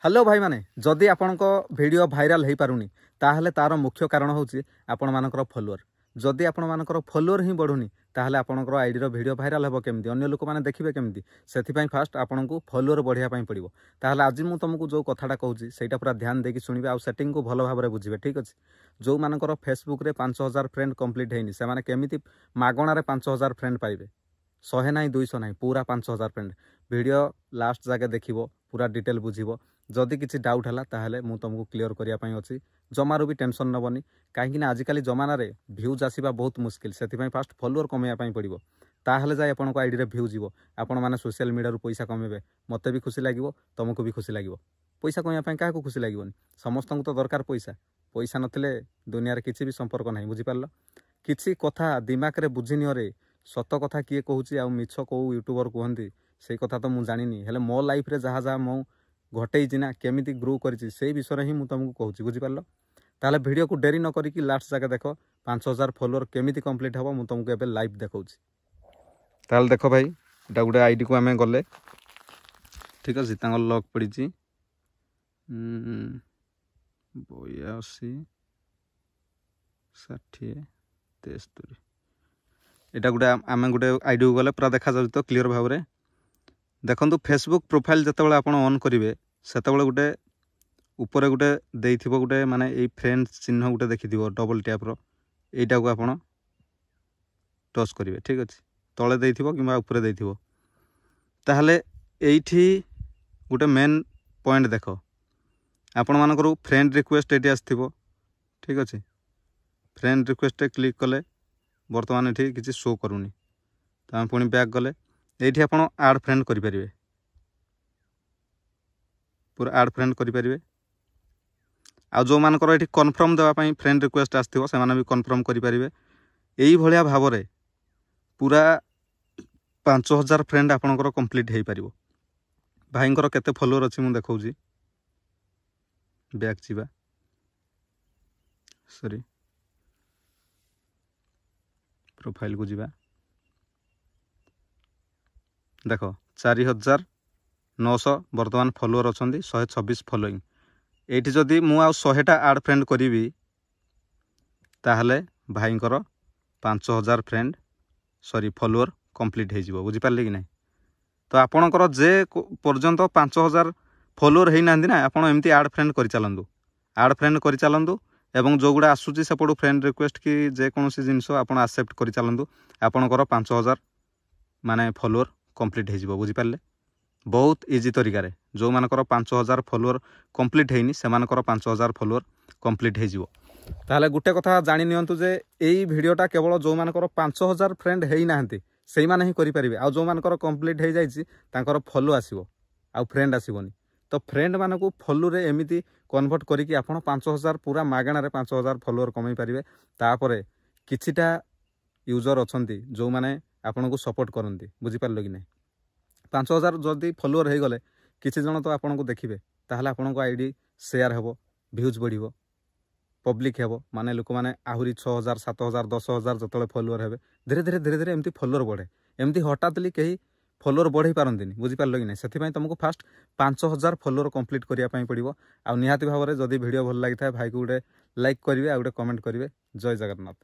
Hello भाई माने जदि आपणक वीडियो भाइराल हो पारुनी ताहले तार मुख्य कारण होची आपण मानकर फॉलोअर। जदि आपण मानकर फॉलोअर ही बढ़ुनी ताहले आपणकर आईडी रो वीडियो भाइराल हेबो केमती अन्य लोक माने देखिबे केमती सेथिपई फास्ट आपणको फॉलोअर बढ़िया पई पड़िबो। ताहले आज मु तुमको जो कथाटा कहूची सेटा पूरा ध्यान देकी सुनिबे आ सेटिंग को भलो भाबरे बुझिबे। ठीक अछि। जो मानकर फेसबुक रे 5000 फ्रेंड कंप्लीट हेनी से माने केमिति मागणा रे 5000 फ्रेंड पाइबे 100 नाही 200 नाही पूरा 5000 फ्रेंड वीडियो लास्ट जाके देखिबो पूरा डिटेल बुझिबो। जदि किसी डाउट है ताहले मु तुमको क्लियर करने अच्छी जमारू भी टेंशन नबनी कहीं आजिकल जमाना रे भ्यूज आसवा बहुत मुस्किल से फास्ट फॉलोअर कमेवाई पड़ो ताहले जाए आपको आईडी रे भ्यू जीवो आपण मैंने सोशल मीडिया रू पैसा कमेबे मते भी खुशी लगे तुमको भी खुशी लगे। पैसा कमेवाई क्या खुशी लगे समस्त तो दरकार पैसा पैसा नथिले दुनिया रे किसी भी संपर्क नहीं बुझीपार किसी कथा दिमाग रे बुझी निरे सत कथा किए कहूँ आ मिछ कौ यूट्यूबर कहती से कथा तो मुझे जानी हेले मो लाइफ रे जहाँ जहाँ मो घटई ना केमिति ग्रो करी से विषय ही मुझे तुमको कहूँ बुझीपार ताहले वीडियो को डेरी न करी लास्ट जाके देख 5000 फॉलोअर केमिति कंप्लीट हम मुझे तुमको एबे लाइव देखा। ताहले देख भाई एटा गोटे आईडी को आम गले ठीक अच्छे लॉक पड़ी 82 60 73 एटा गोटे आम गोटे आईडी को गले पूरा देखा जाए तो क्लीयर भाव में देखो फेसबुक प्रोफाइल जिते आप ऑन करेंगे से गोटे ऊपर गोटे देइथिबो गोटे माने ए फ्रेंड चिन्ह गोटे देखि डबल टैप रो एटा को आपण टच करेंगे ठीक अच्छे तले देइथिबो किंबा ऊपर देइथिबो ताहले एइठी गोटे मेन पॉइंट देख आपण मानकर फ्रेंड रिक्वेस्ट एटी आसथिबो ठीक अच्छे फ्रेंड रिक्वेस्ट क्लिक कले बर्तमान ये किसी शो करूनी तो आम पुणी बैक गले ये आप आड फ्रेंड करें पूरा आड फ्रेंड करें आ जो मानकर ये कन्फर्म देवाई फ्रेंड रिक्वेस्ट आसो से भी कन्फर्म करेंगे यही भाया भाव में पूरा 5000 फ्रेंड आपणकर कंप्लीट हो पार भाईंकर केते फॉलोअर अच्छी मुझे देखा बैक जीवा सॉरी प्रोफाइल को जीवा देख 4900 बर्तमान फॉलोअर अच्छा 126 फॉलोइंग ये जदि मुझे 100टा आड फ्रेंड करी ताहले भाईंकर 5000 फ्रेंड सॉरी फॉलोअर कंप्लीट हो बुझीपारे कि नहीं। तो आपणकर जे पर्यंत 5000 फॉलोअर होना ना आप एमती आड फ्रेंड कर चलतु आड फ्रेंड कर चलतु एवं जो गुड़ा आसूँ सेपटू फ्रेंड रिक्वेस्ट कि जेकोसी जिनस आप एक्सेप्ट कर चलतु आपणकर 5000 माने फॉलोअर कंप्लीट हो बुझीपारे बहुत इजी तरीका जो मानकर 5000 फॉलोअर कंप्लीट होनी से 5000 फॉलोअर कंप्लीट हो ताहले गुटे कथा जानि नियंतु जे एई वीडियोटा केवल जो मानकर 5000 फ्रेंड हेई नाहंती सेई माने ही करि परिबे आ जो मानकर कंप्लीट हो जाइछि तांकर फॉलो आसीबो आ फ्रेंड आसीबोनी तो फ्रेंड मानकू फॉलो रे एमिति कन्वर्ट करिकि आपण 5000 पूरा मागणा रे 5000 फॉलोअर कमै परिबे तापरे किछिटा यूजर अछंती जो माने आपण को सपोर्ट करंती बुझी पारलो कि नहीं 5000 जदि फॉलोअर हो गले किसी जन तो आपको देखिए ताहले आपन को आईडी शेयर हेबो व्यूज बढ़िबो पब्लिक हेबो माने लोक माने आहुरी 6000 7000 10000 जतले फॉलोअर हेबे धीरे धीरे धीरे धीरे एमती फॉलोअर बढ़े एमती हठातली कहीं फॉलोअर बढ़ई पारंतिनी बुझी पारलो कि नहीं सेथिपई तुमको फास्ट 5000 फॉलोअर कंप्लीट करिया पई पड़िबो आ निहाती भाव में जदि वीडियो भल लागि थाए भाई को गोटे लाइक करिवे आ गोटे कमेंट करिवे। जय जगन्नाथ।